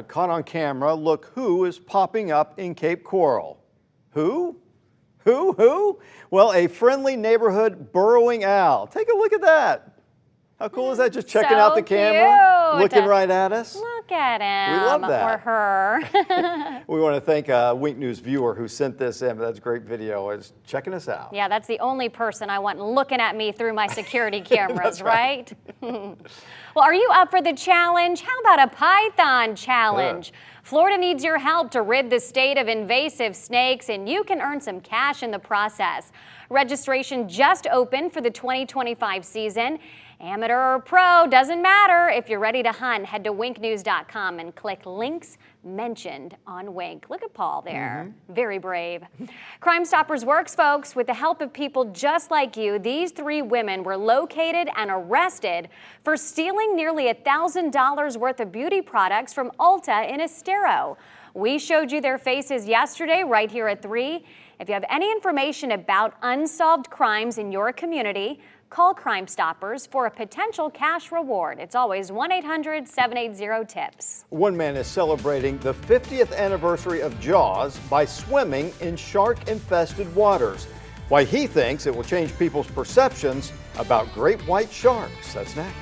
Caught on camera, look who is popping up in Cape Coral. Who? Who? Well, a friendly neighborhood burrowing owl. Take a look at that. How cool is that? Just checking out the camera, cute. Looking right at us. Look at him. We love that. Or her. We want to thank a Wink News viewer who sent this in. That's a great video. Is checking us out. Yeah, that's the only person I want looking at me through my security cameras, right? Well, are you up for the challenge? How about a python challenge? Florida needs your help to rid the state of invasive snakes, and you can earn some cash in the process. Registration just opened for the 2025 season. Amateur or pro, doesn't matter. If you're ready to hunt, head to winknews.com and click links mentioned on Wink. Look at Paul there. Very brave. Crime Stoppers works, folks. With the help of people just like you, these 3 women were located and arrested for stealing nearly $1,000 worth of beauty products from Ulta in Estero. We showed you their faces yesterday right here at 3. If you have any information about unsolved crimes in your community, call Crime Stoppers for a potential cash reward. It's always 1-800-780-TIPS. One man is celebrating the 50th anniversary of Jaws by swimming in shark-infested waters. Why he thinks it will change people's perceptions about great white sharks. That's next.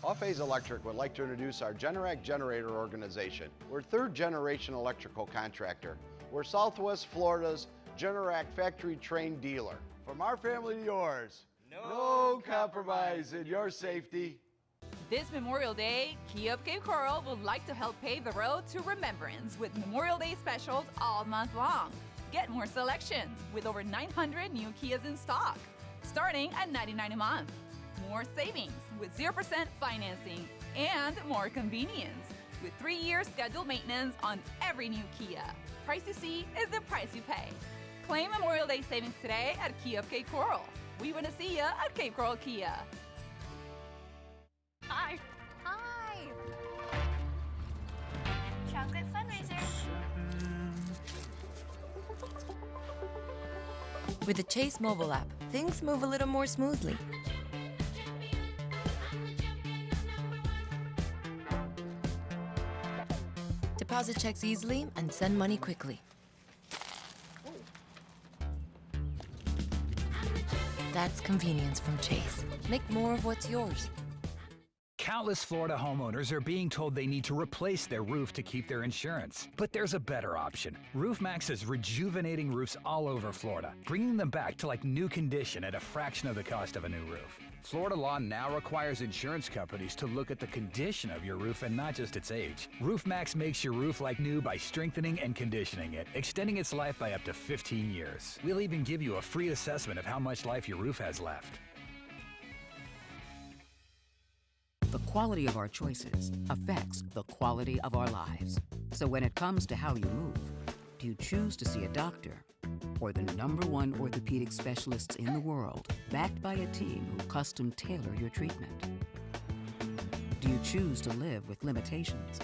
Off-Phase Electric would like to introduce our Generac Generator organization. We're 3rd-generation electrical contractor. We're Southwest Florida's Generac factory-trained dealer. From our family to yours, no compromise in your safety. This Memorial Day, Kia of Cape Coral would like to help pave the road to remembrance with Memorial Day specials all month long. Get more selection with over 900 new Kias in stock, starting at $99 a month. More savings with 0% financing and more convenience with 3-year scheduled maintenance on every new Kia. Price you see is the price you pay. Claim Memorial Day savings today at Kia of Cape Coral. We want to see you at Cape Coral Kia. Hi. Hi. Chocolate fundraiser. With the Chase mobile app, things move a little more smoothly. Deposit checks easily and send money quickly. That's convenience from Chase. Make more of what's yours. Countless Florida homeowners are being told they need to replace their roof to keep their insurance. But there's a better option. RoofMax is rejuvenating roofs all over Florida, bringing them back to like new condition at a fraction of the cost of a new roof. Florida law now requires insurance companies to look at the condition of your roof and not just its age. RoofMax makes your roof like new by strengthening and conditioning it, extending its life by up to 15 years. We'll even give you a free assessment of how much life your roof has left. The quality of our choices affects the quality of our lives. So when it comes to how you move, do you choose to see a doctor or the #1 orthopedic specialists in the world, backed by a team who custom tailor your treatment? Do you choose to live with limitations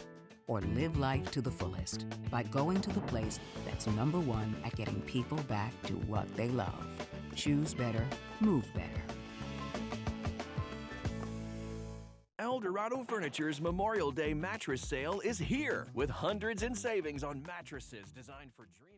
or live life to the fullest by going to the place that's #1 at getting people back to what they love? Choose better, move better. Eldorado Furniture's Memorial Day mattress sale is here with hundreds in savings on mattresses designed for dreaming.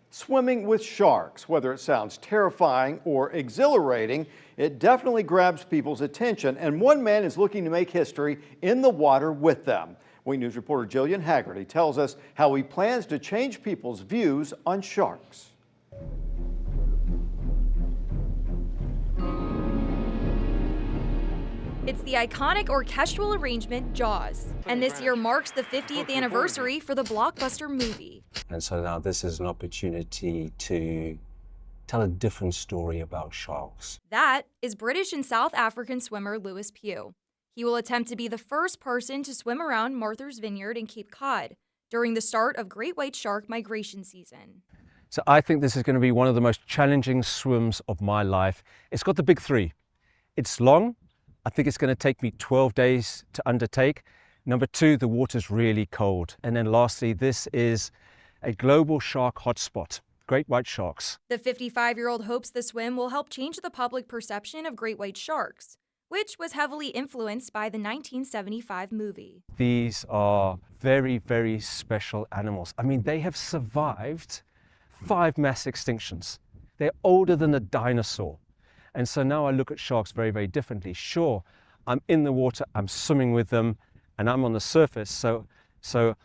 Swimming with sharks, whether it sounds terrifying or exhilarating, it definitely grabs people's attention, and one man is looking to make history in the water with them. Wink News reporter Jillian Haggerty tells us how he plans to change people's views on sharks. It's the iconic orchestral arrangement Jaws, and this year marks the 50th anniversary for the blockbuster movie. And so now this is an opportunity to tell a different story about sharks. That is British and South African swimmer Lewis Pugh. He will attempt to be the first person to swim around Martha's Vineyard in Cape Cod during the start of great white shark migration season. So I think this is going to be one of the most challenging swims of my life. It's got the big three. It's long. I think it's going to take me 12 days to undertake. Number two, the water's really cold. And then lastly, this is a global shark hotspot, great white sharks. The 55-year-old hopes the swim will help change the public perception of great white sharks, which was heavily influenced by the 1975 movie. These are very, very special animals. I mean, they have survived 5 mass extinctions. They're older than a dinosaur. And so now I look at sharks very, very differently. Sure, I'm in the water, I'm swimming with them, and I'm on the surface. So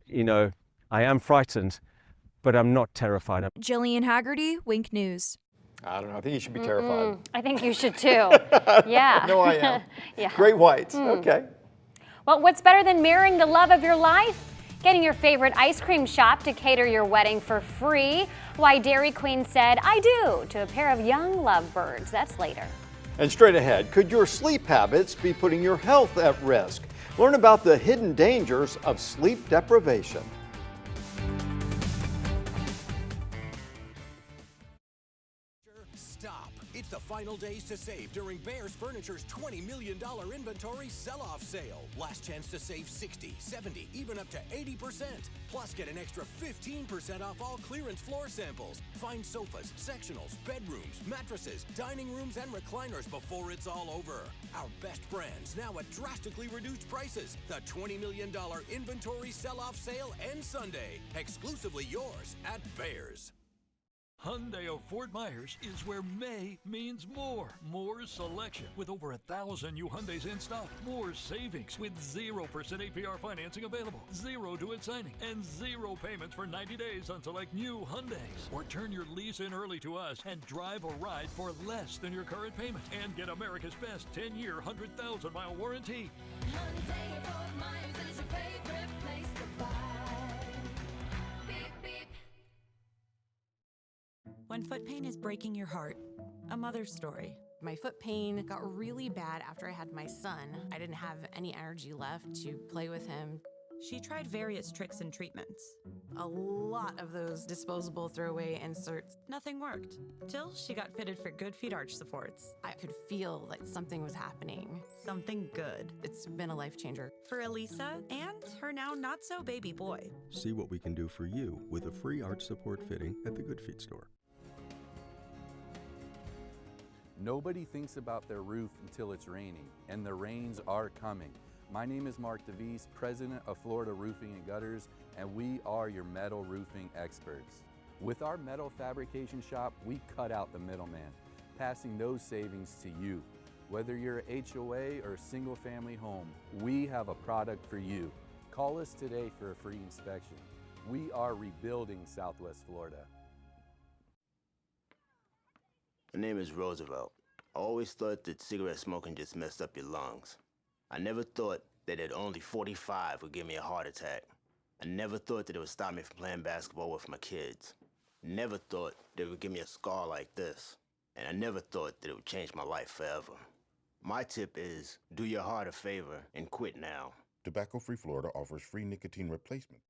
you know, I am frightened, but I'm not terrified. Jillian Haggerty, Wink News. I don't know. I think you should be terrified. I think you should too. Yeah. No, I am. Yeah. Great whites. Okay. Well, what's better than marrying the love of your life? Getting your favorite ice cream shop to cater your wedding for free. Why Dairy Queen said, "I do" to a pair of young lovebirds. That's later. And straight ahead, could your sleep habits be putting your health at risk? Learn about the hidden dangers of sleep deprivation. Stop. It's the final days to save during Bears Furniture's $20 million inventory sell-off sale. Last chance to save 60, 70, even up to 80%. Plus, get an extra 15% off all clearance floor samples. Find sofas, sectionals, bedrooms, mattresses, dining rooms, and recliners before it's all over. Our best brands now at drastically reduced prices. The $20 million inventory sell-off sale ends Sunday. Exclusively yours at Bears. Hyundai of Fort Myers is where May means more. More selection with over 1,000 new Hyundais in stock. More savings with 0% APR financing available. 0 due at signing and 0 payments for 90 days on select new Hyundais. Or turn your lease in early to us and drive or ride for less than your current payment. And get America's best 10-year, 100,000-mile warranty. Hyundai of Fort Myers is your favorite place to buy. Beep, beep. When foot pain is breaking your heart, a mother's story. My foot pain got really bad after I had my son. I didn't have any energy left to play with him. She tried various tricks and treatments. A lot of those disposable throwaway inserts. Nothing worked, till she got fitted for Good Feet arch supports. I could feel like something was happening. Something good. It's been a life changer. For Elisa and her now not-so-baby boy. See what we can do for you with a free arch support fitting at the Good Feet store. Nobody thinks about their roof until it's raining, and the rains are coming. My name is Mark DeVries, president of Florida Roofing and Gutters, and we are your metal roofing experts. With our metal fabrication shop, we cut out the middleman, passing those savings to you. Whether you're an HOA or a single family home, we have a product for you. Call us today for a free inspection. We are rebuilding Southwest Florida. My name is Roosevelt. I always thought that cigarette smoking just messed up your lungs. I never thought that at only 45 would give me a heart attack. I never thought that it would stop me from playing basketball with my kids. Never thought that it would give me a scar like this. And I never thought that it would change my life forever. My tip is, do your heart a favor and quit now. Tobacco-Free Florida offers free nicotine replacement.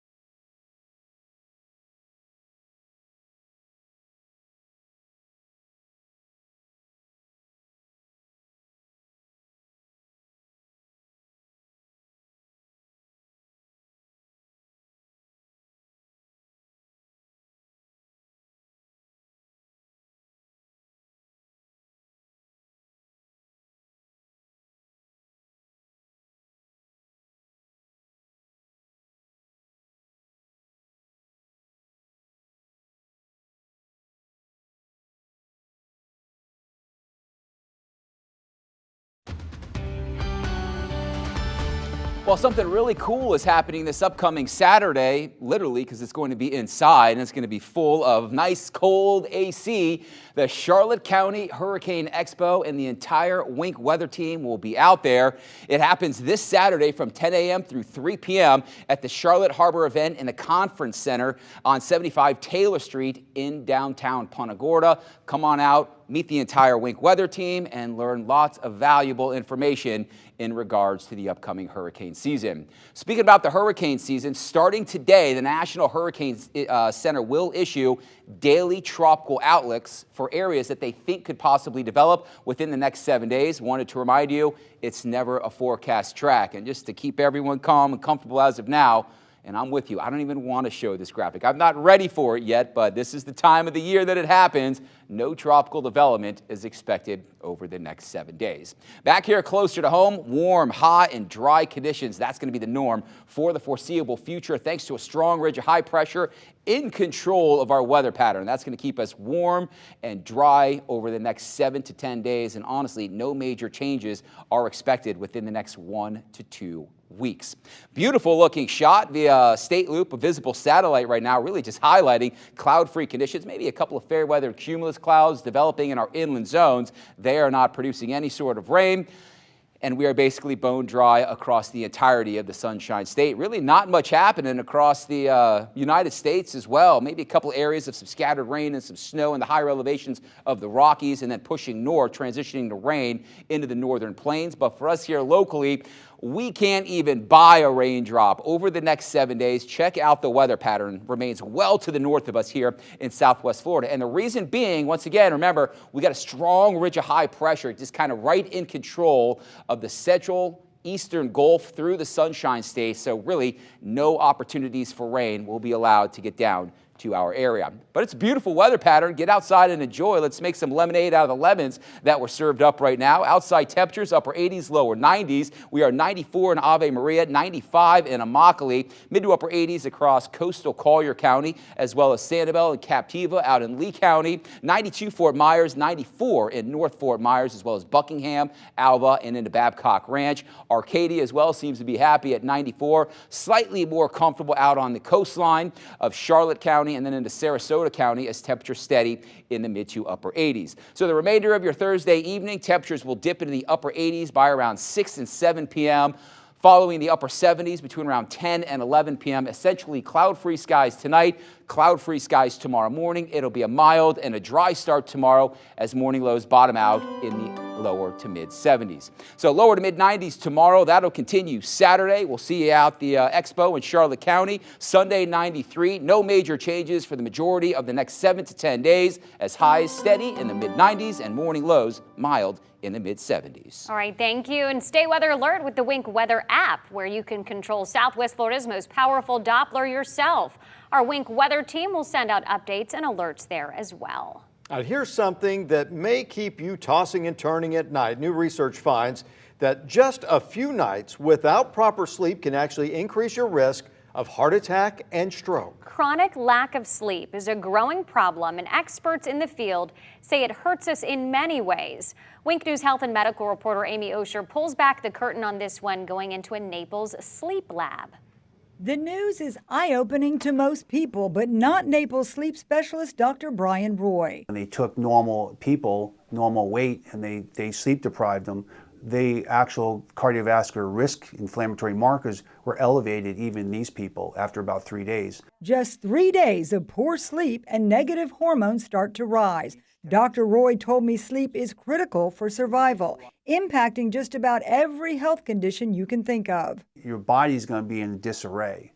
Well, something really cool is happening this upcoming Saturday, literally, because it's going to be inside and it's going to be full of nice cold AC. The Charlotte County Hurricane Expo and the entire Wink weather team will be out there. It happens this Saturday from 10 a.m. through 3 p.m. at the Charlotte Harbor event in the Conference Center on 75 Taylor Street in downtown Punta Gorda. Come on out, meet the entire Wink weather team, and learn lots of valuable information in regards to the upcoming hurricane season. Speaking about the hurricane season, starting today, the National Hurricane Center will issue daily tropical outlooks for areas that they think could possibly develop within the next 7 days. Wanted to remind you, it's never a forecast track. And just to keep everyone calm and comfortable as of now, and I'm with you, I don't even want to show this graphic. I'm not ready for it yet, but this is the time of the year that it happens. No tropical development is expected over the next 7 days. Back here closer to home, warm, hot, and dry conditions. That's going to be the norm for the foreseeable future thanks to a strong ridge of high pressure in control of our weather pattern. That's going to keep us warm and dry over the next 7 to 10 days. And honestly, no major changes are expected within the next 1 to 2 weeks. Beautiful looking shot via State Loop, a visible satellite right now, really just highlighting cloud-free conditions, maybe a couple of fair weather cumulus clouds developing in our inland zones. They are not producing any sort of rain, and we are basically bone dry across the entirety of the Sunshine State. Really not much happening across the United States as well. Maybe a couple areas of some scattered rain and some snow in the higher elevations of the Rockies, and then pushing north, transitioning to rain into the northern plains. But for us here locally, we can't even buy a raindrop over the next 7 days. Check out the weather pattern. Remains well to the north of us here in Southwest Florida. And the reason being, once again, remember, we got a strong ridge of high pressure, just kind of right in control of the central eastern Gulf through the Sunshine State. So really no opportunities for rain will be allowed to get down to our area. But it's a beautiful weather pattern. Get outside and enjoy. Let's make some lemonade out of the lemons that were served up right now. Outside temperatures, upper 80s, lower 90s. We are 94 in Ave Maria, 95 in Immokalee, mid to upper 80s across coastal Collier County, as well as Sanibel and Captiva out in Lee County, 92 Fort Myers, 94 in North Fort Myers, as well as Buckingham, Alva, and into Babcock Ranch. Arcadia as well seems to be happy at 94, slightly more comfortable out on the coastline of Charlotte County and then into Sarasota County as temperatures steady in the mid to upper 80s. So the remainder of your Thursday evening, temperatures will dip into the upper 80s by around 6 and 7 p.m., following the upper 70s between around 10 and 11 p.m. Essentially cloud-free skies tonight, cloud-free skies tomorrow morning. It'll be a mild and a dry start tomorrow as morning lows bottom out in the lower to mid 70s. So lower to mid 90s tomorrow. That'll continue Saturday. We'll see you out the Expo in Charlotte County. Sunday 93. No major changes for the majority of the next 7 to 10 days as highs steady in the mid 90s and morning lows mild in the mid 70s. All right, thank you. And stay weather alert with the Wink Weather app, where you can control Southwest Florida's most powerful Doppler yourself. Our Wink Weather team will send out updates and alerts there as well. Now, here's something that may keep you tossing and turning at night. New research finds that just a few nights without proper sleep can actually increase your risk of heart attack and stroke. Chronic lack of sleep is a growing problem, and experts in the field say it hurts us in many ways. Wink News health and medical reporter Amy Osher pulls back the curtain on this one, going into a Naples sleep lab. The news is eye-opening to most people, but not Naples sleep specialist Dr. Brian Roy. When they took normal people, normal weight, and they sleep deprived them, the actual cardiovascular risk inflammatory markers were elevated even in these people after about 3 days. Just 3 days of poor sleep and negative hormones start to rise. Dr. Roy told me sleep is critical for survival, impacting just about every health condition you can think of. Your body's going to be in disarray,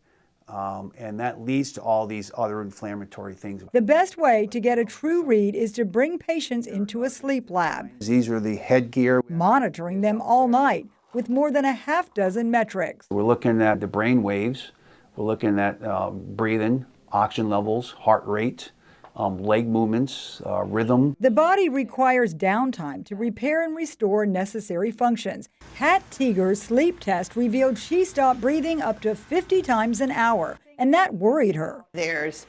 and that leads to all these other inflammatory things. The best way to get a true read is to bring patients into a sleep lab. These are the headgear. Monitoring them all night with more than a half dozen metrics. We're looking at the brain waves. We're looking at breathing, oxygen levels, heart rate, leg movements, rhythm. The body requires downtime to repair and restore necessary functions. Hat Teeger's sleep test revealed she stopped breathing up to 50 times an hour, and that worried her. There's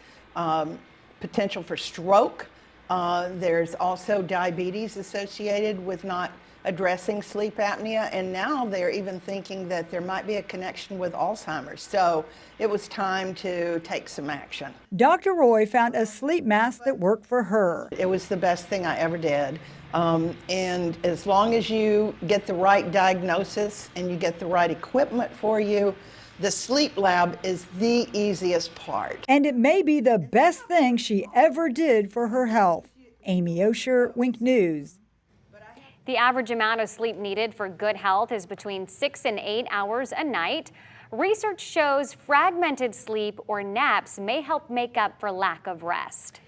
potential for stroke. There's also diabetes associated with not addressing sleep apnea, and now they're even thinking that there might be a connection with Alzheimer's. So it was time to take some action. Dr. Roy found a sleep mask that worked for her. It was the best thing I ever did. And as long as you get the right diagnosis and you get the right equipment for you, the sleep lab is the easiest part. And it may be the best thing she ever did for her health. Amy Osher, Wink News. The average amount of sleep needed for good health is between 6 and 8 hours a night. Research shows fragmented sleep or naps may help make up for lack of rest.